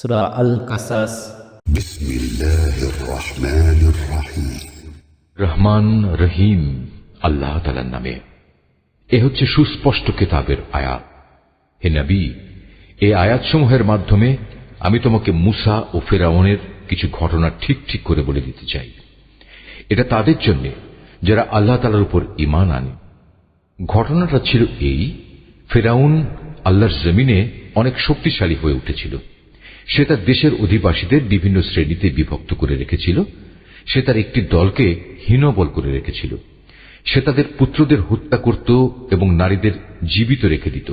সূরা আল কাসাস। বিসমিল্লাহির রহমানির রহিম। রহমান রহিম আল্লাহ তাআলার নামে। এ হচ্ছে সুস্পষ্ট কিতাবের আয়াত। হে নবী, এই আয়াতসমূহের মাধ্যমে আমি তোমাকে মুসা ও ফিরআউনের কিছু ঘটনা ঠিক ঠিক করে বলে দিতে চাই। এটা তাদের জন্য যারা আল্লাহ তাআলার উপর ঈমান আনে। ঘটনাটা ছিল এই, ফিরআউন আল্লাহর জমিনে অনেক শক্তিশালী হয়ে উঠেছিল। সে তার দেশের অধিবাসীদের বিভিন্ন শ্রেণীতে বিভক্ত করে রেখেছিল। সে তার একটি দলকে হীনবল করে রেখেছিল। সে তাদের পুত্রদের হত্যা করত এবং নারীদের জীবিত রেখে দিত।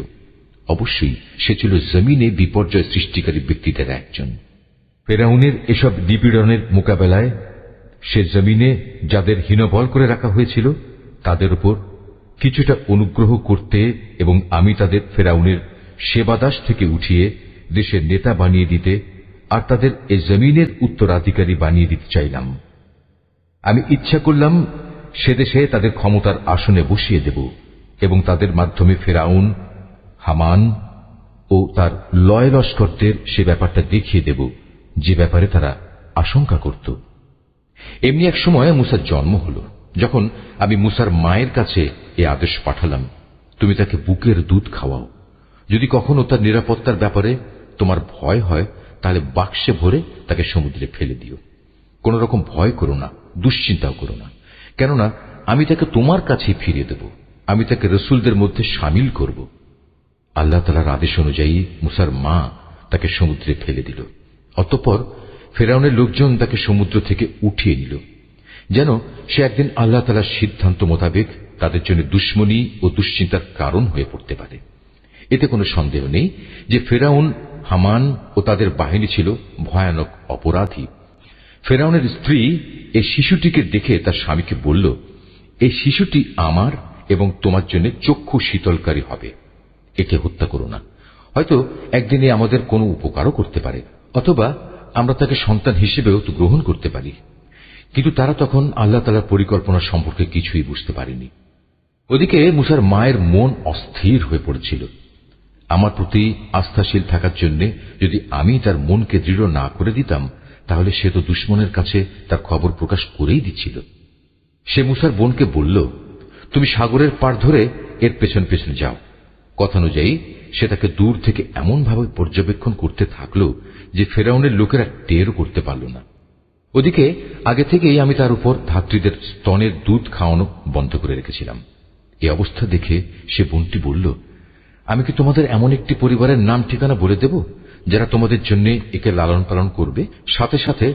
অবশ্যই সে ছিল জমিনে বিপর্যয় সৃষ্টিকারী ব্যক্তিদের একজন। ফিরআউনের এসব নিপীড়নের মোকাবেলায় সে জমিনে যাদের হীনবল করে রাখা হয়েছিল তাদের উপর কিছুটা অনুগ্রহ করতে এবং আমি তাদের ফিরআউনের সেবাদাস থেকে উঠিয়ে দেশের নেতা বানিয়ে দিতে আর তাদের এ জমিনের উত্তরাধিকারী বানিয়ে দিতে চাইলাম। আমি ইচ্ছা করলাম সে দেশে তাদের ক্ষমতার আসনে বসিয়ে দেব এবং তাদের মাধ্যমে ফিরআউন, হামান ও তার লয় লস্করদের সে ব্যাপারটা দেখিয়ে দেব যে ব্যাপারে তারা আশঙ্কা করত। এমনি এক সময় মুসার জন্ম হল। যখন আমি মুসার মায়ের কাছে এ আদেশ পাঠালাম, তুমি তাকে বুকের দুধ খাওয়াও। যদি কখনো তার নিরাপত্তার ব্যাপারে তোমার ভয় হয় তাহলে বাক্সে ভরে তাকে সমুদ্রে ফেলে দিও। কোন রকম ভয় করো না, দুশ্চিন্তাও করো না, কেননা আমি তাকে তোমার কাছেই ফিরিয়ে দেব। আমি তাকে রসুলদের মধ্যে সামিল করব। আল্লাহ তাআলার আদেশ অনুযায়ী মুসার মা তাকে সমুদ্রে ফেলে দিল। অতঃপর ফিরআউনের লোকজন তাকে সমুদ্র থেকে উঠিয়ে নিল, যেন সে একদিন আল্লাহ তাআলার সিদ্ধান্ত মোতাবেক তাদের জন্য দুশ্মনী ও দুশ্চিন্তার কারণ হয়ে পড়তে পারে। এতে কোনো সন্দেহ নেই যে ফিরআউন, হামান ও তাদের বাহিনী ছিল ভয়ানক অপরাধী। ফিরআউনের স্ত্রী এই শিশুটিকে দেখে তার স্বামীকে বলল, এই শিশুটি আমার এবং তোমার জন্য চক্ষু শীতলকারী হবে। একে হত্যা করো না, হয়তো একদিনে আমাদের কোনো উপকারও করতে পারে, অথবা আমরা তাকে সন্তান হিসেবেও তো গ্রহণ করতে পারি। কিন্তু তারা তখন আল্লাহ তাআলার পরিকল্পনা সম্পর্কে কিছুই বুঝতে পারেনি। ওদিকে মুসার মায়ের মন অস্থির হয়ে পড়েছিল। আমার প্রতি আস্থাশীল থাকার জন্য যদি আমি তার মনকে দৃঢ় না করে দিতাম, তাহলে সে তো দুশমনের কাছে তার খবর প্রকাশ করেই দিচ্ছিল। সে মুসার বোনকে বলল, তুমি সাগরের পাড় ধরে এর পেছন পেছনে যাও। কথানুযায়ী সে তাকে দূর থেকে এমনভাবে পর্যবেক্ষণ করতে থাকল যে ফিরআউনের লোকেরা টেরও করতে পারল না। ওদিকে আগে থেকেই আমি তার উপর ধাত্রীদের স্তনের দুধ খাওয়ানো বন্ধ করে রেখেছিলাম। এই অবস্থা দেখে সে বোনটি বলল, আমি কি তোমাদের এমন একটি পরিবারের নাম ঠিকানা বলে দেব যারা তোমাদের জন্য একে লালন পালন করবে, সাথে সাথে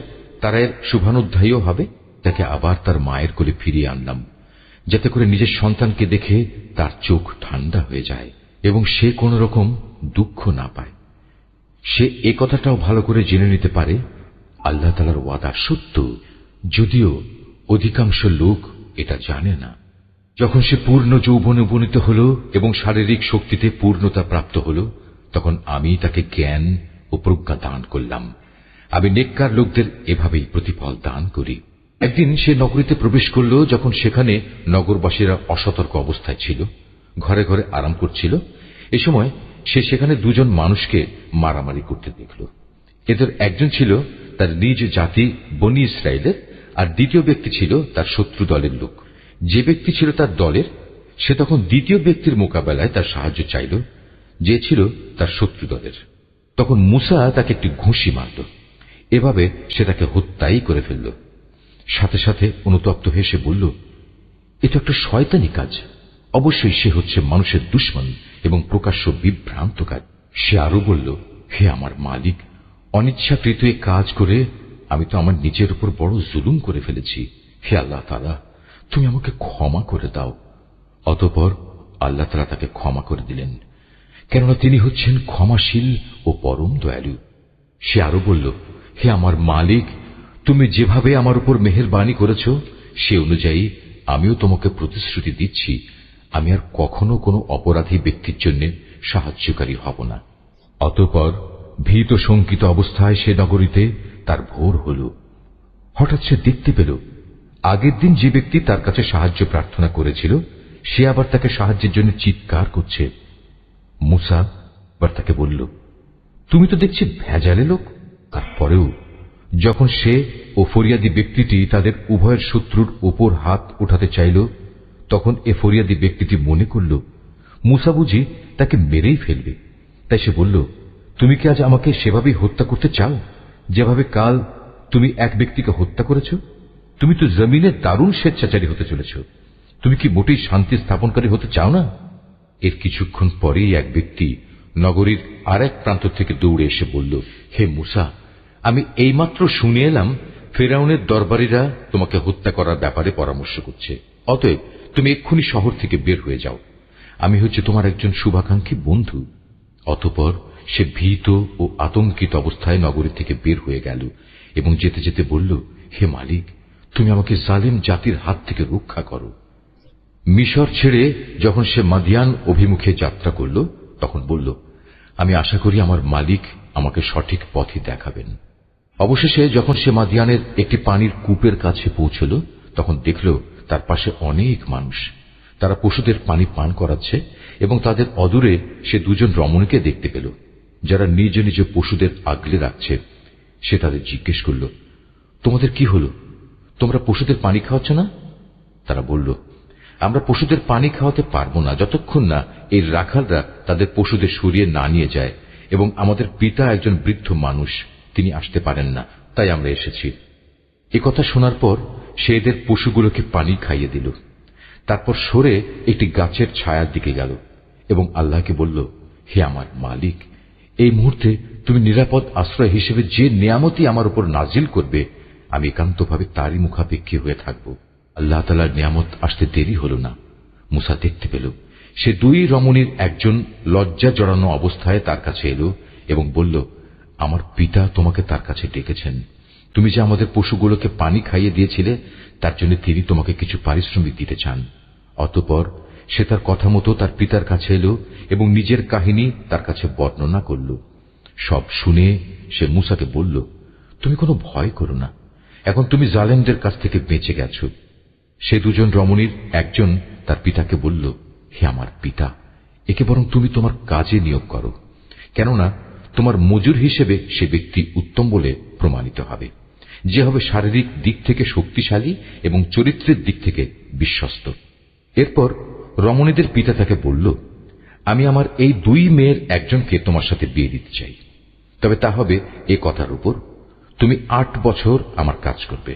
তারা এর শুভানুধ্যায়ীও হবে। তাকে আবার তার মায়ের কোলে ফিরিয়ে আনলাম, যাতে করে নিজের সন্তানকে দেখে তার চোখ ঠান্ডা হয়ে যায় এবং সে কোন রকম দুঃখ না পায়। সে এ কথাটাও ভালো করে জেনে নিতে পারে আল্লাহ তাআলার ওয়াদা সত্য, যদিও অধিকাংশ লোক এটা জানে না। যখন সে পূর্ণ যৌবনে উপনীত হল এবং শারীরিক শক্তিতে পূর্ণতা প্রাপ্ত হল, তখন আমি তাকে জ্ঞান ও প্রজ্ঞা দান করলাম। আমি নেককার লোকদের এভাবেই প্রতিফল দান করি। একদিন সে নগরীতে প্রবেশ করল, যখন সেখানে নগরবাসীরা অসতর্ক অবস্থায় ছিল, ঘরে ঘরে আরাম করছিল। এ সময় সে সেখানে দুজন মানুষকে মারামারি করতে দেখল। এদের একজন ছিল তার নিজ জাতি বনী ইসরায়েলের, আর দ্বিতীয় ব্যক্তি ছিল তার শত্রু দলের লোক। যে ব্যক্তি ছিল তার দলের, সে তখন দ্বিতীয় ব্যক্তির মোকাবেলায় তার সাহায্য চাইল, যে ছিল তার শত্রু দলের। তখন মুসা তাকে একটি ঘুষি মারল। এভাবে সে তাকে হত্যাই করে ফেলল। সাথে সাথে অনুতপ্ত হয়ে সে বলল, এটা একটা শয়তানি কাজ। অবশ্যই সে হচ্ছে মানুষের দুশমন এবং প্রকাশ্য বিভ্রান্তকার। সে আরো বলল, হে আমার মালিক, অনিচ্ছাকৃত এ কাজ করে আমি তো আমার নিজের উপর বড় জুলুম করে ফেলেছি। হে আল্লাহ তাআলা, তুমি আমাকে ক্ষমা করে দাও। অতঃপর আল্লাহ তাআলা তাকে ক্ষমা করে দিলেন, কেননা তিনি হচ্ছেন ক্ষমাশীল ও পরম দয়ালু। সে আরো বলল, হে আমার মালিক, তুমি যেভাবে আমার উপর মেহেরবানি করেছ, সে অনুযায়ী আমিও তোমাকে প্রতিশ্রুতি দিচ্ছি, আমি আর কখনো কোনো অপরাধী ব্যক্তির জন্য সাহায্যকারী হব না। অতঃপর ভীত শঙ্কিত অবস্থায় সে নগরীতে তার ভোর হল। হঠাৎ সে দেখতে পেল আগের দিন যে ব্যক্তি তার কাছে সাহায্য প্রার্থনা করেছিল, সে আবার তাকে সাহায্যের জন্য চিৎকার করছে। মুসা আবার তাকে বলল, তুমি তো দেখছি ভেজালে লোক, তারপরেও যখন সে ও ফরিয়াদি ব্যক্তিটি তাদের উভয়ের শত্রুর উপর হাত উঠাতে চাইল, তখন এ ফরিয়াদি ব্যক্তিটি মনে করল মুসা বুঝি তাকে মেরেই ফেলবে। তাই সে বলল, তুমি কি আজ আমাকে সেভাবেই হত্যা করতে চাও যেভাবে কাল তুমি এক ব্যক্তিকে হত্যা করেছ? তুমি তো জমিনে দারুণ স্বেচ্ছাচারী হতে চলেছ। তুমি কি মোটেই শান্তি স্থাপনকারী হতে চাও না? এর কিছুক্ষণ পরেই এক ব্যক্তি নগরীর আর এক প্রান্ত থেকে দৌড়ে এসে বলল, হে মুসা, আমি এইমাত্র শুনে এলাম ফেরাউনের দরবারীরা তোমাকে হত্যা করার ব্যাপারে পরামর্শ করছে। অতএব তুমি এক্ষুনি শহর থেকে বের হয়ে যাও। আমি হচ্ছে তোমার একজন শুভাকাঙ্ক্ষী বন্ধু। অতঃপর সে ভীত ও আতঙ্কিত অবস্থায় নগরী থেকে বের হয়ে গেল এবং যেতে যেতে বলল, হে মালিক, তুমি আমাকে জালিম জাতির হাত থেকে রক্ষা করো। মিশর ছেড়ে যখন সে মাদিয়ান অভিমুখে যাত্রা করল, তখন বলল, আমি আশা করি আমার মালিক আমাকে সঠিক পথই দেখাবেন। অবশেষে যখন সে মাদিয়ানের একটি পানির কূপের কাছে পৌঁছল, তখন দেখল তার পাশে অনেক মানুষ। তারা পশুদের পানি পান করাচ্ছে এবং তাদের অদূরে সে দুজন রমণীকে দেখতে পেল, যারা নিজ নিজ পশুদের আগলে রাখছে। সে তাদের জিজ্ঞেস করল, তোমাদের কি হল? তোমরা পশুদের পানি খাওয়াচ্ছ না? তারা বলল, আমরা পশুদের পানি খাওয়াতে পারবো না যতক্ষণ না এই রাখালরা তাদের পশুদের সরিয়ে না নিয়ে যায়, এবং আমাদের পিতা একজন বৃদ্ধ মানুষ, তিনি আসতে পারেন না, তাই আমরা এসেছি। কথা শোনার পর সে এদের পশুগুলোকে পানি খাইয়ে দিল। তারপর সরে একটি গাছের ছায়ার দিকে গেল এবং আল্লাহকে বলল, হে আমার মালিক, এই মুহূর্তে তুমি নিরাপদ আশ্রয় হিসেবে যে নিয়ামতি আমার উপর নাজিল করবে, আমি একান্তভাবে তারই মুখাপেক্ষী হয়ে থাকব। আল্লাহ তাআলার নিয়ামত আসতে দেরি হল না। মুসা দেখতে পেল সে দুই রমণীর একজন লজ্জা জড়ানো অবস্থায় তার কাছে এলো এবং বলল, আমার পিতা তোমাকে তার কাছে ডেকেছেন। তুমি যে আমাদের পশুগুলোকে পানি খাইয়ে দিয়েছিলে, তার জন্য তিনি তোমাকে কিছু পারিশ্রমিক দিতে চান। অতঃপর সে তার কথা মতো তার পিতার কাছে এলো এবং নিজের কাহিনী তার কাছে বর্ণনা করল। সব শুনে সে মুসাকে বলল, তুমি কোনো ভয় করো না, এখন তুমি জালেমদের কাছ থেকে বেঁচে গেছ। সে দুজন রমণীর একজন তার পিতাকে বলল, হে আমার পিতা, একে বরং তুমি তোমার কাজে নিয়োগ করো, কেননা তোমার মজুর হিসেবে সে ব্যক্তি উত্তম বলে প্রমাণিত হবে, যে হবে শারীরিক দিক থেকে শক্তিশালী এবং চরিত্রের দিক থেকে বিশ্বস্ত। এরপর রমণীদের পিতা তাকে বলল, আমি আমার এই দুই মেয়ের একজনকে তোমার সাথে বিয়ে দিতে চাই, তবে তা হবে এ কথার উপর, তুমি 8 বছর আমার কাজ করবে।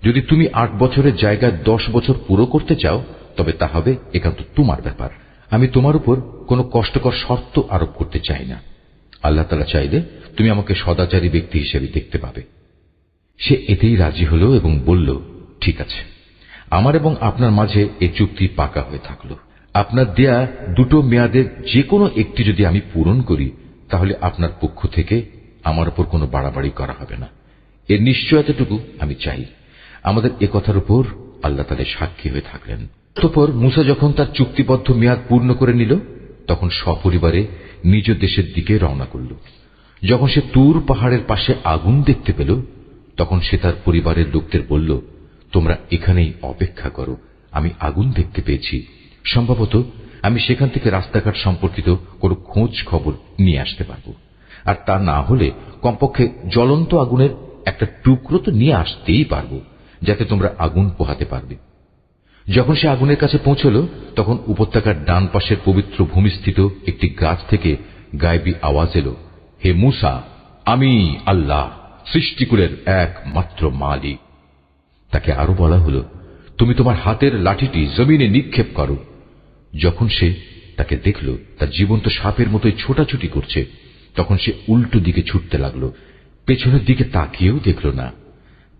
যদি তুমি 8 বছরের জায়গায় 10 বছর পুরো করতে চাও, তবে তা হবে একান্ত তোমার ব্যাপার। আমি তোমার উপর কোনো কষ্টকর শর্ত আরোপ করতে চাই না। আল্লাহ তাআলা চাইলে তুমি আমাকে সদাচারী ব্যক্তি হিসেবে দেখতে পাবে। সে এতেই রাজি হল এবং বলল, ঠিক আছে, আমার এবং আপনার মাঝে এ চুক্তি পাকা হয়ে থাকল। আপনার দেয়া দুটো মেয়াদের যে কোনো একটি যদি আমি পূরণ করি, তাহলে আপনার পক্ষ থেকে আমার উপর কোনো বাড়াবাড়ি করা হবে না। এর নিশ্চয়তাটুকু আমি চাই। আমাদের এ কথার উপর আল্লাহ তাআলা সাক্ষী হয়ে থাকলেন। অতঃপর মুসা যখন তার চুক্তিবদ্ধ মেয়াদ পূর্ণ করে নিল, তখন সপরিবারে নিজ দেশের দিকে রওনা করল। যখন সে তুর পাহাড়ের পাশে আগুন দেখতে পেল, তখন সে তার পরিবারের লোকদের বলল, তোমরা এখানেই অপেক্ষা করো, আমি আগুন দেখতে পেয়েছি। সম্ভবত আমি সেখান থেকে রাস্তাঘাট সম্পর্কিত কোনো খোঁজ খবর নিয়ে আসতে পারব, আর তা না হলে কমপক্ষে জ্বলন্ত আগুনের একটা টুকরো তো নিয়ে আসতেই পারব, যাতে তোমরা আগুন পোহাতে পারবে। যখন সে আগুনের কাছে পৌঁছল, তখন উপত্যকার ডান পাশের পবিত্র ভূমিস্থিত একটি গাছ থেকে গায়েবী আওয়াজ এলো, হে মুসা, আমি আল্লাহ, সৃষ্টিকুলের একমাত্র মালিক। তাকে আরো বলা হলো, তুমি তোমার হাতের লাঠিটি জমিনে নিক্ষেপ করো। যখন সে তাকে দেখল তার জীবন্ত সাপের মতোই ছোটাছুটি করছে, তখন সে উল্টো দিকে ছুটতে লাগলো, পেছনের দিকে তাকিয়েও দেখল না।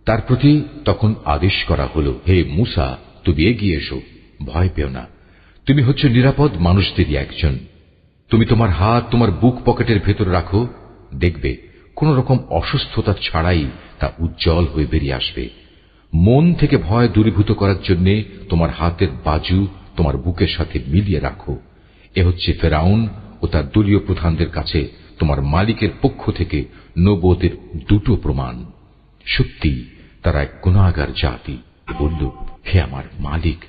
তার প্রতি তখন আদেশ করা হলো, হে মুসা, তুমি এগিয়ে এসো, ভয় পেও না, তুমি হচ্ছে নিরাপদ মানুষদেরই একজন। তুমি তোমার হাত তোমার বুক পকেটের ভেতর রাখো, দেখবে কোন রকম অসুস্থতা ছাড়াই তা উজ্জ্বল হয়ে বেরিয়ে আসবে। মন থেকে ভয় দূরীভূত করার জন্য তোমার হাতের বাজু তোমার বুকের সাথে মিলিয়ে রাখো। এ হচ্ছে ফেরাউন ও তার দলীয় প্রধানদের কাছে তোমার মালিকের পক্ষ থেকে নবুয়তের দুটো প্রমাণ। সত্যি তারা এক গুনাহগার জাতি। বলল, হে আমার মালিক,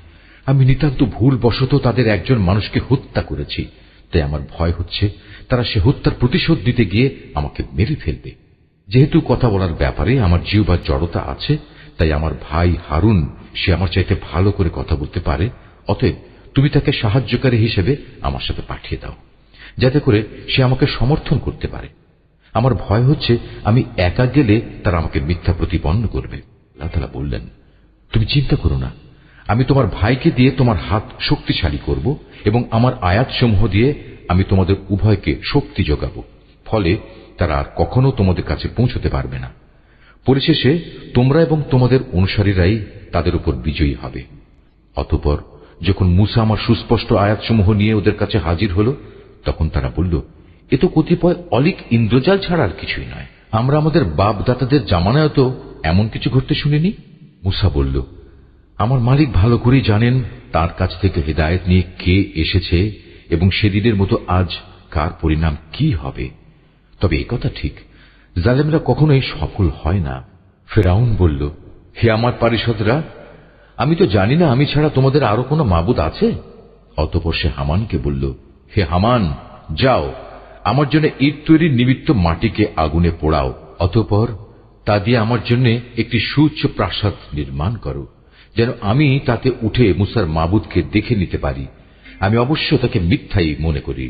আমি নিতান্ত ভুলবশত তাদের একজন মানুষকে হত্যা করেছি, তাই আমার ভয় হচ্ছে তারা সে হত্যার প্রতিশোধ দিতে গিয়ে আমাকে মেরে ফেলবে। যেহেতু কথা বলার ব্যাপারে আমার জিহ্বার জড়তা আছে, তাই আমার ভাই হারুন সে আমার চাইতে ভালো করে কথা বলতে পারে। অতএব তুমি তাকে সাহায্যকারী হিসেবে আমার সাথে পাঠিয়ে দাও, যাতে করে সে আমাকে সমর্থন করতে পারে। আমার ভয় হচ্ছে আমি একা গেলে তারা আমাকে মিথ্যা প্রতিপন্ন করবে। আল্লাহ তাআলা বললেন, তুমি চিন্তা করো না, আমি তোমার ভাইকে দিয়ে তোমার হাত শক্তিশালী করব এবং আমার আয়াতসমূহ দিয়ে আমি তোমাদের উভয়কে শক্তি যোগাব, ফলে তারা আর কখনো তোমাদের কাছে পৌঁছতে পারবে না। পরিশেষে তোমরা এবং তোমাদের অনুসারীরাই তাদের উপর বিজয়ী হবে। অতঃপর যখন মূসা আমার সুস্পষ্ট আয়াতসমূহ নিয়ে ওদের কাছে হাজির হল, তখন তারা বলল, এ তো কতিপয় অলিক ইন্দ্রজাল ছাড়া আর কিছুই নয়। আমরা আমাদের বাপ দাতাদের জামানায় তো এমন কিছু ঘটতে শুনিনি। মূসা বলল, আমার মালিক ভালো করেই জানেন তার কাছ থেকে হেদায়েত নিয়ে কে এসেছে এবং সেদিনের মতো আজ কার পরিণাম কি হবে। তবে একথা ঠিক, জালেমরা কখনোই সফল হয় না। ফিরআউন বলল, হে আমার পারিষদরা, আমি তো জানি না আমি ছাড়া তোমাদের আরো কোনো মাবুদ আছে। অতঃপর সে হামানকে বলল, হে হামান, যাও আমার জন্য ইট তৈরির নিমিত্ত মাটিকে আগুনে পোড়াও, অতঃপর তা দিয়ে আমার জন্য একটি সুউচ্চ প্রাসাদ নির্মাণ করো, যেন আমি তাতে উঠে মুসার মাবুদকে দেখে নিতে পারি। আমি অবশ্য তাকে মিথ্যাই মনে করি।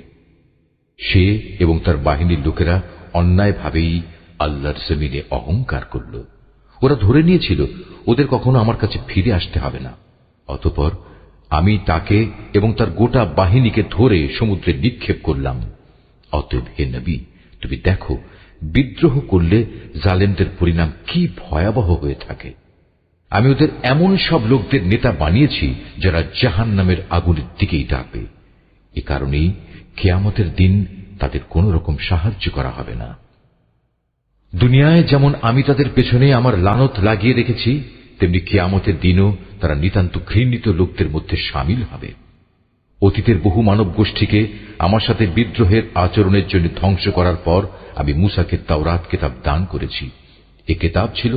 সে এবং তার বাহিনীর লোকেরা অন্যায়ভাবেই আল্লাহর জমিনে অহংকার করল। ওরা ধরে নিয়েছিল ওদের কখনো আমার কাছে ফিরে আসতে হবে না। অতঃপর আমি তাকে এবং তার গোটা বাহিনীকে ধরে সমুদ্রে নিক্ষেপ করলাম। অতএব হে নবী, তুমি দেখো বিদ্রোহ করলে জালেমদের পরিণাম কি ভয়াবহ হয়ে থাকে। আমি ওদের এমন সব লোকদের নেতা বানিয়েছি যারা জাহান্নামের আগুনের দিকেই ডাকবে। এ কারণেই কিয়ামতের দিন তাদের কোন রকম সাহায্য করা হবে না। দুনিয়ায় যেমন আমি তাদের পেছনে আমার লানত লাগিয়ে রেখেছি, তেমনি কিয়ামতের দিনও তারা নিতান্ত ঘৃণিত লোকদের মধ্যে সামিল হবে। অতীতের বহু মানব গোষ্ঠীকে আমার সাথে বিদ্রোহের আচরণের জন্য ধ্বংস করার পর আমি মূসাকে তাওরাত কিতাব দান করেছি। এ কিতাব ছিল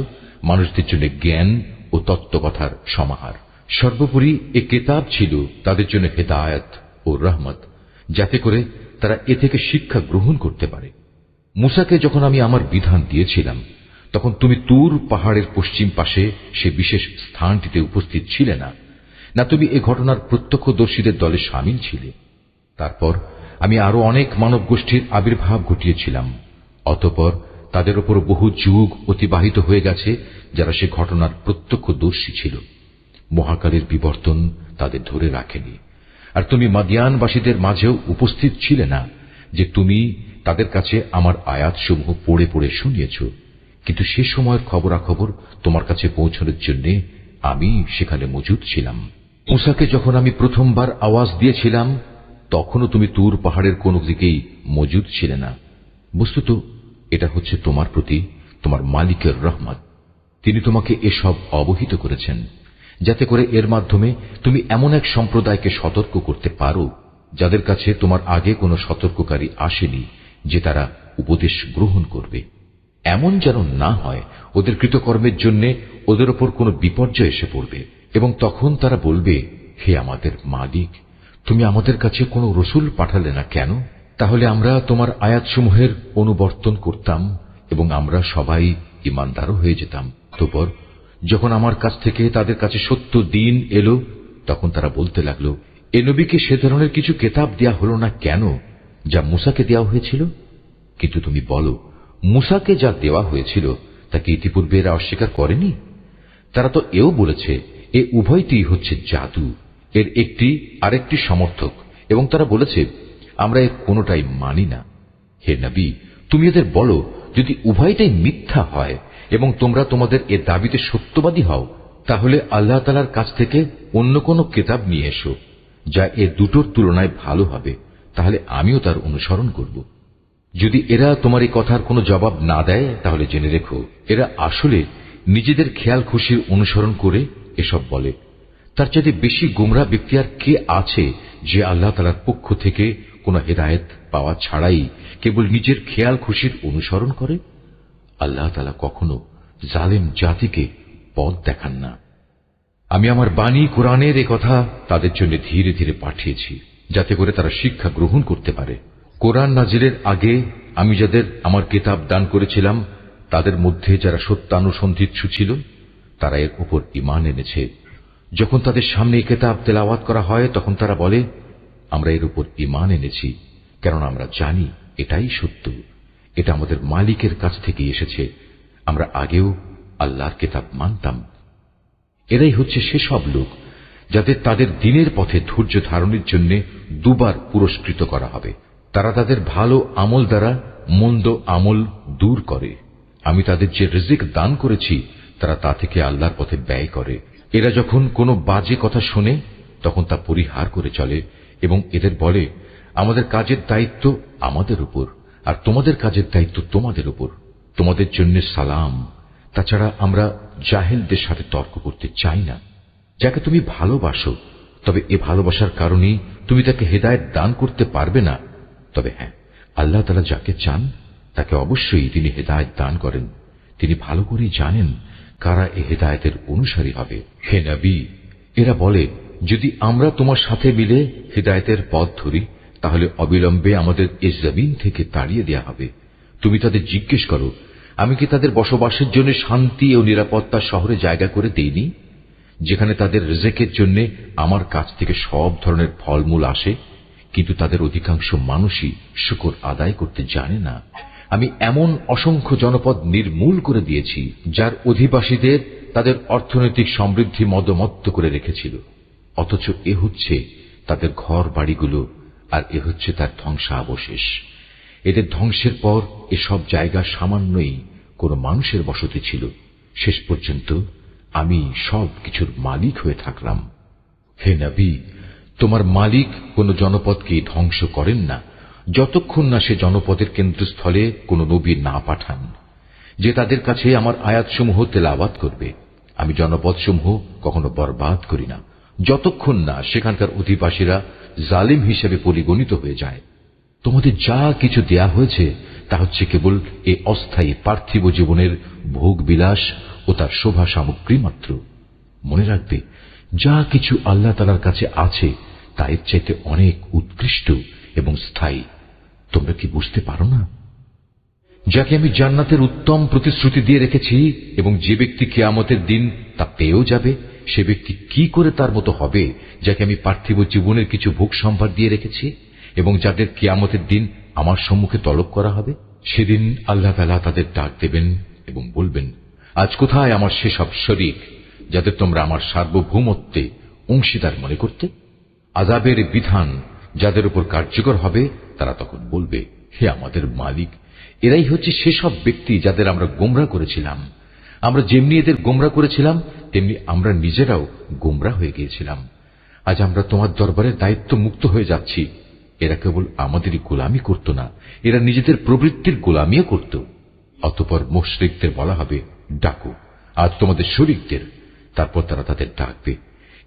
মানুষদের জন্য জ্ঞান ও তত্ত্বকথার সমাহার। সর্বোপরি এ কিতাব ছিল তাদের জন্য হেদায়েত ও রহমত, যাতে করে তারা এ থেকে শিক্ষা গ্রহণ করতে পারে। মূসাকে যখন আমি আমার বিধান দিয়েছিলাম, তখন তুমি তুর পাহাড়ের পশ্চিম পাশে সে বিশেষ স্থানটিতে উপস্থিত ছিলে না, না তুমি এ ঘটনার প্রত্যক্ষদর্শীদের দলে সামিল ছিলে। তারপর আমি আরো অনেক মানব গোষ্ঠীর আবির্ভাব ঘটিয়েছিলাম। অতঃপর তাদের উপর বহু যুগ অতিবাহিত হয়ে গেছে যারা সে ঘটনার প্রত্যক্ষদর্শী ছিল। মহাকালের বিবর্তন তাদের ধরে রাখেনি। আর তুমি মাদিয়ানবাসীদের মাঝেও উপস্থিত ছিলে না যে তুমি তাদের কাছে আমার আয়াতসমূহ পড়ে পড়ে শুনিয়েছ, কিন্তু সে সময়ের খবরাখবর তোমার কাছে পৌঁছানোর জন্য আমি সেখানে মজুদ ছিলাম। মূসাকে যখন আমি প্রথমবার আওয়াজ দিয়েছিলাম, তখনও তুমি তুর পাহাড়ের কোন দিকেই মজুদ ছিলে না। বস্তুত এটা হচ্ছে তোমার প্রতি তোমার মালিকের রহমত। তিনি তোমাকে এসব অবহিত করেছেন, যাতে করে এর মাধ্যমে তুমি এমন এক সম্প্রদায়কে সতর্ক করতে পারো যাদের কাছে তোমার আগে কোনো সতর্ককারী আসেনি, যে তারা উপদেশ গ্রহণ করবে। এমন যেন না হয় ওদের কৃতকর্মের জন্য ওদের ওপর কোনো বিপর্যয় এসে পড়বে এবং তখন তারা বলবে, হে আমাদের মালিক, তুমি আমাদের কাছে কোনো রসুল পাঠালে না কেন? তাহলে আমরা তোমার আয়াতসমূহের অনুবর্তন করতাম এবং আমরা সবাই ঈমানদারও হয়ে যেতাম। অতঃপর যখন আমার কাছ থেকে তাদের কাছে সত্য দিন এলো, তখন তারা বলতে লাগলো, এ নবীকে সে ধরনের কিছু কেতাব দেয়া হলো না কেন যা মূসাকে দেওয়া হয়েছিল? কিন্তু তুমি বলো, মূসাকে যা দেওয়া হয়েছিল তাকে ইতিপূর্বে এরা অস্বীকার করেনি? তারা তো এও বলেছে এ উভয়টি হচ্ছে জাদু, এর একটি আরেকটি সমর্থক, এবং তারা বলেছে আমরা এর কোনোটাই মানি না। হে নবী, তুমি এদের বলো, যদি উভয়টাই মিথ্যা হয় এবং তোমরা তোমাদের এ দাবিতে সত্যবাদী হও, তাহলে আল্লাহ তাআলার কাছ থেকে অন্য কোনো কিতাব নিয়ে এসো যা এ দুটোর তুলনায় ভালো হবে, তাহলে আমিও তার অনুসরণ করব। যদি এরা তোমার এই কথার কোনো জবাব না দেয়, তাহলে জেনে রেখো এরা আসলে নিজেদের খেয়াল খুশির অনুসরণ করে এসব বলে। তার চাইতে বেশি গোমরা ব্যক্তি আর কে আছে যে আল্লাহ তাআলার পক্ষ থেকে কোনো হেদায়েত পাওয়া ছাড়াই কেবল নিজের খেয়াল খুশির অনুসরণ করে? আল্লাহ তাআলা কখনো জালেম জাতিকে পথ দেখান না। আমি আমার বাণী কোরআনের এ কথা তাদের জন্য ধীরে ধীরে পাঠিয়েছি, যাতে করে তারা শিক্ষা গ্রহণ করতে পারে। কোরআন নাজিলের আগে আমি যাদের আমার কিতাব দান করেছিলাম, তাদের মধ্যে যারা সত্যানুসন্ধিৎসু ছিল তারা এর উপর ঈমান এনেছে। যখন তাদের সামনে এই কিতাব তেলাওয়াত করা হয় তখন তারা বলে, আমরা এর উপর ঈমান এনেছি, কারণ আমরা জানি এটাই সত্য, এটা আমাদের মালিকের কাছ থেকে এসেছে, আমরা আগেও আল্লাহর কিতাব মানতাম। এরাই হচ্ছে সেসব লোক যাদের তাদের দ্বীনের পথে ধৈর্য ধারণের জন্য দুবার পুরস্কৃত করা হবে। তারা তাদের ভালো আমল দ্বারা মন্দ আমল দূর করে। আমি তাদের যে রিজিক দান করেছি তারা তা থেকে আল্লাহর পথে ব্যয় করে। এরা যখন কোনো বাজে কথা শোনে তখন তা পরিহার করে চলে এবং এদের বলে, আমাদের কাজের দায়িত্ব আমাদের উপর, আর তোমাদের কাজের দায়িত্ব তোমাদের উপর, তোমাদের জন্য সালাম। তাছাড়া আমরা জাহেলদের সাথে তর্ক করতে চাই না। যাকে তুমি ভালোবাসো, তবে এ ভালোবাসার কারণেই তুমি তাকে হেদায়েত দান করতে পারবে না। তবে হ্যাঁ, আল্লাহ তাআলা যাকে চান তাকে অবশ্যই তিনি হেদায়েত দান করেন। তিনি ভালো করেই জানেন কারা এ হেদায়েতের অনুসারী হবে। হে নবী, এরা বলে, যদি আমরা তোমার সাথে মিলে হেদায়েতের পথ ধরি তাহলে অবিলম্বে আমাদের এ জমিন থেকে তাড়িয়ে দেয়া হবে। তুমি তাদের জিজ্ঞেস করো, আমি কি তাদের বসবাসের জন্য শান্তি ও নিরাপত্তা শহরে জায়গা করে দেইনি, যেখানে তাদের রিজিকের জন্য আমার কাছ থেকে সব ধরনের ফলমূল আসে? কিন্তু তাদের অধিকাংশ মানুষই শুকর আদায় করতে জানে না। আমি এমন অসংখ্য জনপদ নির্মূল করে দিয়েছি যার অধিবাসীদের তাদের অর্থনৈতিক সমৃদ্ধি মদমত্ত করে রেখেছিল, অথচ এ হচ্ছে তাদের ঘর বাড়িগুলো, আর এ হচ্ছে তার ধ্বংসাবশেষ। এদের ধ্বংসের পর এসব জায়গা সামান্যই কোন মানুষের বসতি ছিল। শেষ পর্যন্ত আমি সব কিছুর মালিক হয়ে থাকলাম। হে নবী, তোমার মালিক কোন জনপদকে ধ্বংস করেন না যতক্ষণ না সে জনপদের কেন্দ্রস্থলে কোন নবী না পাঠান, যে তাদের কাছে আমার আয়াতসমূহ তেলাওয়াত করবে। আমি জনপদসমূহ কখনো বরবাদ করি না যতক্ষণ না সেখানকার অধিবাসীরা জালিম হিসেবে পরিগণিত হয়ে যায়। তোমাদের যা কিছু দেয়া হয়েছে তা হচ্ছে কেবল এই অস্থায়ী পার্থিব জীবনের ভোগ বিলাস ও তার শোভা সামগ্রী মাত্র। মনে রাখবে, যা কিছু আল্লাহ তাআলার কাছে আছে তা এর চাইতে অনেক উৎকৃষ্ট এবং স্থায়ী। তোমরা কি বুঝতে পারো না? যাকে আমি জান্নাতের উত্তম প্রতিশ্রুতি দিয়ে রেখেছি এবং যে ব্যক্তি কিয়ামতের দিন তা পেয়েও যাবে, সে ব্যক্তি কি করে তার মতো হবে যাকে আমি পার্থিব জীবনের কিছু ভোগ সম্ভার দিয়ে রেখেছি এবং যাদের কিয়ামতের দিন আমার সম্মুখে তলব করা হবে? সেদিন আল্লাহ তাআলা তাদের ডাক দেবেন এবং বলবেন, আজ কোথায় আমার সেসব শরীক যাদের তোমরা আমার সার্বভৌমত্বে অংশীদার মনে করতে? আযাবের বিধান যাদের উপর কার্যকর হবে তারা তখন বলবে, হে আমাদের মালিক, এরাই হচ্ছে সেসব ব্যক্তি যাদের আমরা গোমরাহ করেছিলাম। আমরা যেমনি এদের গোমরাহ করেছিলাম তেমনি আমরা নিজেরাও গোমরাহ হয়ে গিয়েছিলাম। আজ আমরা তোমার দরবারে দায়িত্ব মুক্ত হয়ে যাচ্ছি। এরা কেবল আমাদেরই গোলামি করত না, এরা নিজেদের প্রবৃত্তির গোলামিও করত। অতঃপর মুশরিকদের বলা হবে, ডাকো আজ তোমাদের শরীকদের। তারপর তারা তাদের ডাকবে,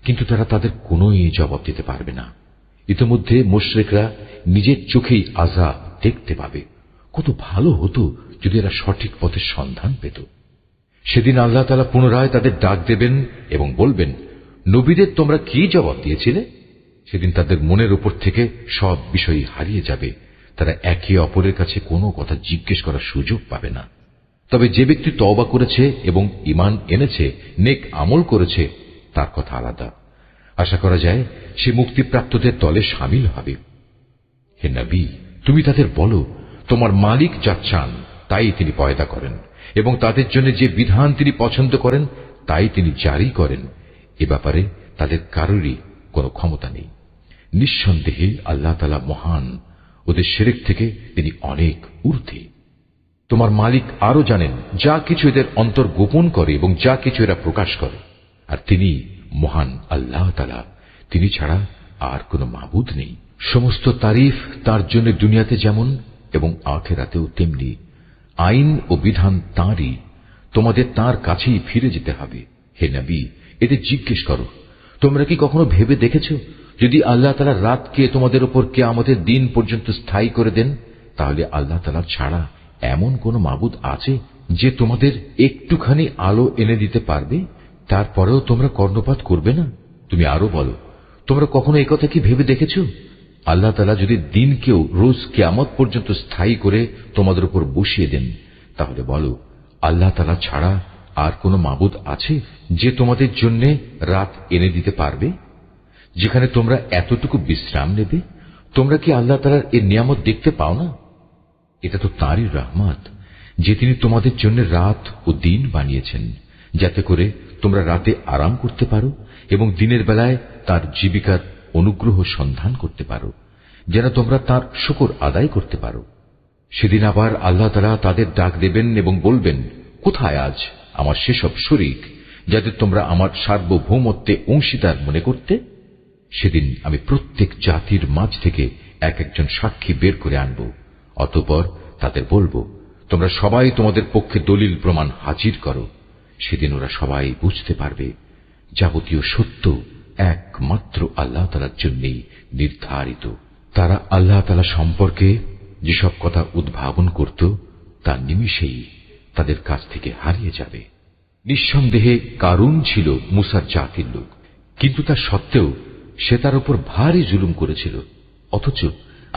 কিন্তু তারা তাদের কোনোই জবাব দিতে পারবে না। ইতিমধ্যে মুশরিকরা নিজের চোখেই আযাব দেখতে পাবে। কত ভালো হতো যদি এরা সঠিক পথের সন্ধান পেত। সেদিন আল্লাহ তাআলা পুনরায় তাদের ডাক দেবেন এবং বলবেন, নবীদের তোমরা কি জবাব দিয়েছিলে? সেদিন তাদের মনের উপর থেকে সব বিষয় হারিয়ে যাবে। তারা একে অপরের কাছে কোনো কথা জিজ্ঞেস করার সুযোগ পাবে না। তবে যে ব্যক্তি তওবা করেছে এবং ঈমান এনেছে, নেক আমল করেছে, তার কথা আলাদা। আশা করা যায় সে মুক্তিপ্রাপ্তদের দলে শামিল হবে। হে নবী, তুমি তাদের বলো, তোমার মালিক যা চান তাই তিনি পয়দা করেন এবং তাদের জন্য যে বিধান তিনি পছন্দ করেন তাই তিনি জারি করেন। এ ব্যাপারে তাদের কারোরই কোনো ক্ষমতা নেই। নিঃসন্দেহে আল্লাহ তাআলা মহান, ওদের শিরক থেকে তিনি অনেক ঊর্ধ্বে। তোমার মালিক আরো জানেন যা কিছু এদের অন্তর গোপন করে এবং যা কিছু এরা প্রকাশ করে, আর তিনি মহান আল্লাহ তাআলা, তিনি ছাড়া আর কোনো মাবুদ নেই। সমস্ত তারিফ তার জন্য দুনিয়াতে যেমন এবং আখিরাতেও তেমনি। আইন ও বিধান তাঁরই, তোমাদের তাঁর কাছেই ফিরে যেতে হবে। হে নবী, এদের জিজ্ঞেস করো, তোমরা কি কখনো ভেবে দেখেছো যদি আল্লাহ তাআলা রাতকে তোমাদের উপর কিয়ামতের দিন পর্যন্ত স্থায়ী করে দেন, তাহলে আল্লাহ তাআলা ছাড়া এমন কোন মাবুদ আছে যে তোমাদের একটুখানি আলো এনে দিতে পারবে? তারপরেও তোমরা কর্ণপাত করবে না? তুমি আরো বলো, তোমরা কখনো এই কথা কি ভেবে দেখেছো আল্লাহ তাআলা যদি দিনকেও রোজ কিয়ামত পর্যন্ত স্থায়ী করে তোমাদের উপর বসিয়ে দেন, তাহলে বলো আল্লাহ তাআলা ছাড়া আর কোনো মাবুদ আছে যে তোমাদের জন্য রাত এনে দিতে পারবে, যেখানে তোমরা এতটুকু বিশ্রাম নেবে? তোমরা কি আল্লাহ তাআলার এই নিয়ামত দেখতে পাও না? এটা তো তাঁরই রহমত যে তিনি তোমাদের জন্য রাত ও দিন বানিয়েছেন, যাতে করে তোমরা রাতে আরাম করতে পারো এবং দিনের বেলায় তার জীবিকার অনুগ্রহ সন্ধান করতে পারো, যেন তোমরা তার শুকর আদায় করতে পারো। সেদিন আবার আল্লাহ তাআলা তাদের ডাক দেবেন এবং বলবেন, কোথায় আজ আমার সেসব শরীক যাদের তোমরা আমার সার্বভৌমত্বে অংশীদার মনে করতে? সেদিন আমি প্রত্যেক জাতির মাঝ থেকে এক একজন সাক্ষী বের করে আনব। অতঃপর তাদের বলবো, তোমরা সবাই তোমাদের পক্ষে দলিল প্রমাণ হাজির করো। সেদিন ওরা সবাই বুঝতে পারবে যাবতীয় সত্য একমাত্র আল্লাহ তাআলার জন্যই নির্ধারিত। তারা আল্লাহ তাআলা সম্পর্কে যেসব কথা উদ্ভাবন করত তা নিমিষেই তাদের কাছ থেকে হারিয়ে যাবে। নিঃসন্দেহে কারুন ছিল মূসার জাতির লোক, কিন্তু তা সত্ত্বেও সে তার উপর ভারী জুলুম করেছিল। অথচ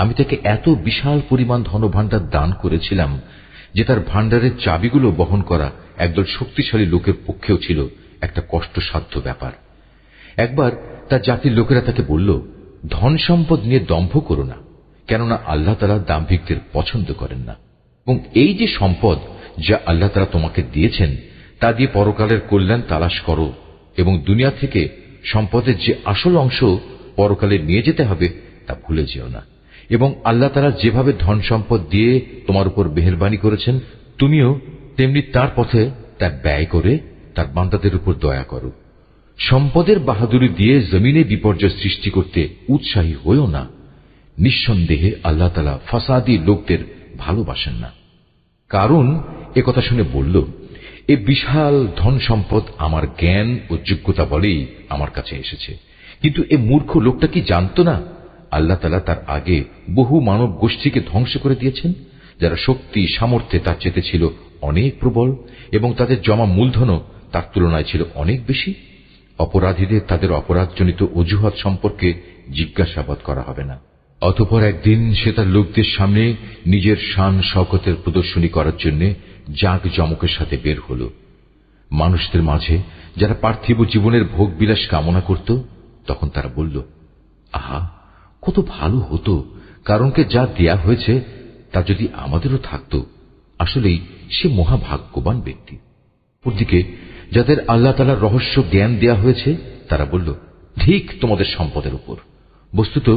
আমি তাকে এত বিশাল পরিমাণ ধনভাণ্ডার দান করেছিলাম যে তার ভাণ্ডারের চাবিগুলো বহন করা একদল শক্তিশালী লোকের পক্ষেও ছিল একটা কষ্টসাধ্য ব্যাপার। একবার তার জাতির লোকেরা তাকে বলল, ধন সম্পদ নিয়ে দম্ভ করো না, কেননা আল্লাহ তাআলা দাম্ভিকদের পছন্দ করেন না। এবং এই যে সম্পদ যা আল্লাহ তাআলা তোমাকে দিয়েছেন তা দিয়ে পরকালের কল্যাণ তালাশ করো, এবং দুনিয়া থেকে সম্পদের যে আসল অংশ পরকালে নিয়ে যেতে হবে তা ভুলে যেও না। এবং আল্লাহ তাআলা যেভাবে ধন সম্পদ দিয়ে তোমার উপর মেহেরবানি করেছেন, তুমিও তেমনি তার পথে তা ব্যয় করে তার বান্দাদের উপর দয়া করো। সম্পদের বাহাদুরি দিয়ে জমিনে বিপর্যয় সৃষ্টি করতে উৎসাহী হইও না। নিঃসন্দেহে আল্লাহ তাআলা ফাসাদি লোকদের ভালোবাসেন না। কারণ একথা শুনে বলল, এ বিশাল ধন সম্পদ আমার জ্ঞান ও যোগ্যতা বলেই আমার কাছে এসেছে। কিন্তু এ মূর্খ লোকটা কি জানত না আল্লাহ তাআলা তার আগে বহু মানব গোষ্ঠীকে ধ্বংস করে দিয়েছেন, যারা শক্তি সামর্থ্যে তার চেয়ে ছিল অনেক প্রবল এবং তাদের জমা মূলধনও তার তুলনায় ছিল অনেক বেশি। অপরাধীদের তাদের অপরাধজনিত অজুহাত সম্পর্কে জিজ্ঞাসাবাদ করা হবে না। অতঃপর একদিন সে তার লোকদের সামনে নিজের শান শওকতের প্রদর্শনী করার জন্য জাঁকজমকের সাথে বের হল। মানুষদের মাঝে যারা পার্থিব জীবনের ভোগ বিলাস কামনা করত, তখন তারা বলল, আহা, কত ভালো হতো কারণকে যা দেয়া হয়েছে তা যদি আমাদেরও থাকত। আসলেই সে মহাভাগ্যবান ব্যক্তি। অপরদিকে যাদের আল্লাহ তাআলার রহস্য জ্ঞান দেয়া হয়েছে তারা বলল, ঠিক তোমাদের সম্পদের উপর। বস্তুত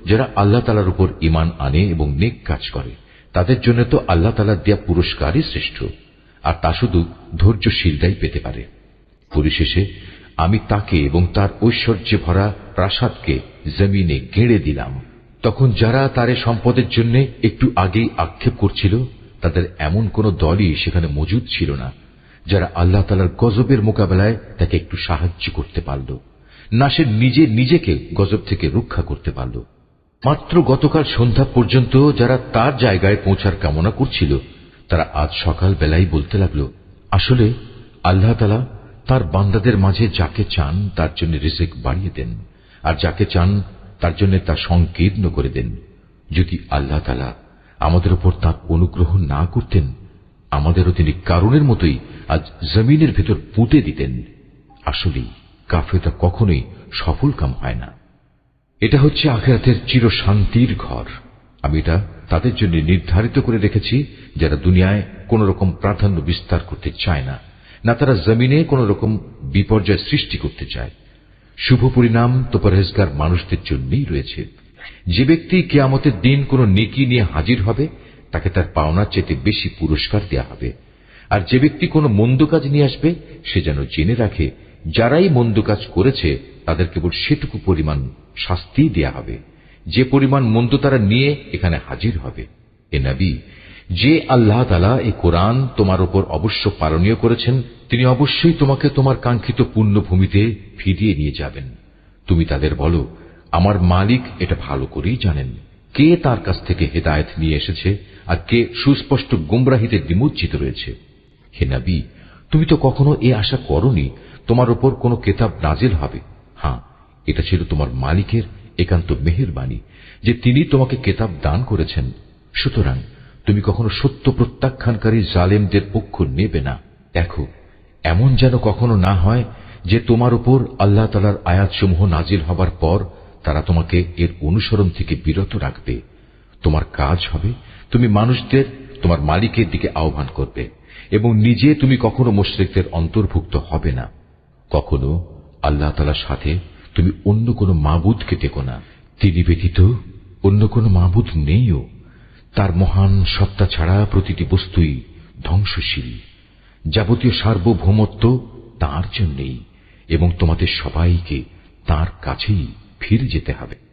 যারা আল্লাহ তাআলার উপর ঈমান আনে এবং নেক কাজ করে তাদের জন্য তো আল্লাহ তাআলার দেয়া পুরস্কারই শ্রেষ্ঠ, আর তা শুধু ধৈর্যশীলরাই পেতে পারে। পরিশেষে আমি তাকে এবং তার ঐশ্বর্যে ভরা প্রাসাদকে জমিনে গেড়ে দিলাম। তখন যারা তার সম্পদের জন্য একটু আগেই আক্ষেপ করছিল তাদের এমন কোন দলই সেখানে মজুদ ছিল না যারা আল্লাহ তাআলার গজবের মোকাবেলায় তাকে একটু সাহায্য করতে পারল, না সে নিজে নিজেকে গজব থেকে রক্ষা করতে পারল। মাত্র গতকাল সন্ধ্যা পর্যন্ত যারা তার জায়গায় পৌঁছার কামনা করছিল তারা আজ সকাল বেলায় বলতে লাগল, আসলে আল্লাহ তাআলা তার বান্দাদের মাঝে যাকে চান তার জন্য রিজিক বাড়িয়ে দেন, আর যাকে চান তার জন্য তা সংকীর্ণ করে দেন। যদি আল্লাহ তাআলা আমাদের উপর তার অনুগ্রহ না করতেন, আমাদেরও তিনি কারুনের মতোই আজ জমিনের ভেতর পুঁতে দিতেন। আসলেই কাফেররা কখনোই সফল কাম হয় না। এটা হচ্ছে আখিরাতের চিরশান্তির ঘর। আমি এটা তাদের জন্য নির্ধারিত করে রেখেছি যারা দুনিয়ায় কোন রকম প্রাধান্য বিস্তার করতে চায় না, না তারা জমিনে কোন রকম বিপর্যয় সৃষ্টি করতে চায়। শুভ পরিণাম তো পরহেজগার মানুষদের জন্যই রয়েছে। যে ব্যক্তি কিয়ামতের দিন কোন নেকি নিয়ে হাজির হবে তাকে তার পাওনার চেয়ে বেশি পুরস্কার দেয়া হবে। আর যে ব্যক্তি কোনো মন্দ কাজ নিয়ে আসবে সে যেন জেনে রাখে যারাই মন্দ কাজ করেছে তাদের কেবল সেটুকু পরিমাণ শাস্তি দেয়া হবে যে পরিমাণ মন্দ তারা নিয়ে এখানে হাজির হবে। এ নবী, যে আল্লাহ তাআলা এই কোরআন তোমার উপর অবশ্য পালনীয় করেছেন তিনি অবশ্যই তোমাকে তোমার কাঙ্ক্ষিত পুণ্যভূমিতে ফিরিয়ে নিয়ে যাবেন। তুমি তাদের বলো, আমার মালিক এটা ভালো করেই জানেন কে তার কাছ থেকে হেদায়েত নিয়ে এসেছে আর কে সুস্পষ্ট গুমরাহিতে নিমজ্জিত রয়েছে। হে নবী, তুমি তো কখনো এ আশা করনি তোমার উপর কোনো কিতাব নাজিল হবে। হ্যাঁ, এটা ছিল তোমার মালিকের একান্ত মেহেরবানি যে তিনি তোমাকে কিতাব দান করেছেন। সুতরাং তুমি কখনো সত্য প্রত্যাখ্যানকারী জালেমদের পক্ষ নেবে না। দেখো, এমন যেন কখনো না হয় যে তোমার উপর আল্লাহ তাআলার আয়াতসমূহ নাজিল হবার পর তারা তোমাকে এর অনুসরণ থেকে বিরত রাখবে। তোমার কাজ হবে তুমি মানুষদের তোমার মালিকের দিকে আহ্বান করবে এবং নিজে তুমি কখনো মুশরিকদের অন্তর্ভুক্ত হবে না। কখনো আল্লাহ তাআলার সাথে তুমি অন্য কোনো মাবুদকে টেকো না। তিনি ব্যতীত অন্য কোনো মাবুদ নেইও। তার মহান সত্তা ছাড়া প্রতিটি বস্তুই ধ্বংসশীল। যাবতীয় সার্বভৌমত্ব তাঁর জন্যই এবং তোমাদের সবাইকে তাঁর কাছেই ফিরে যেতে হবে।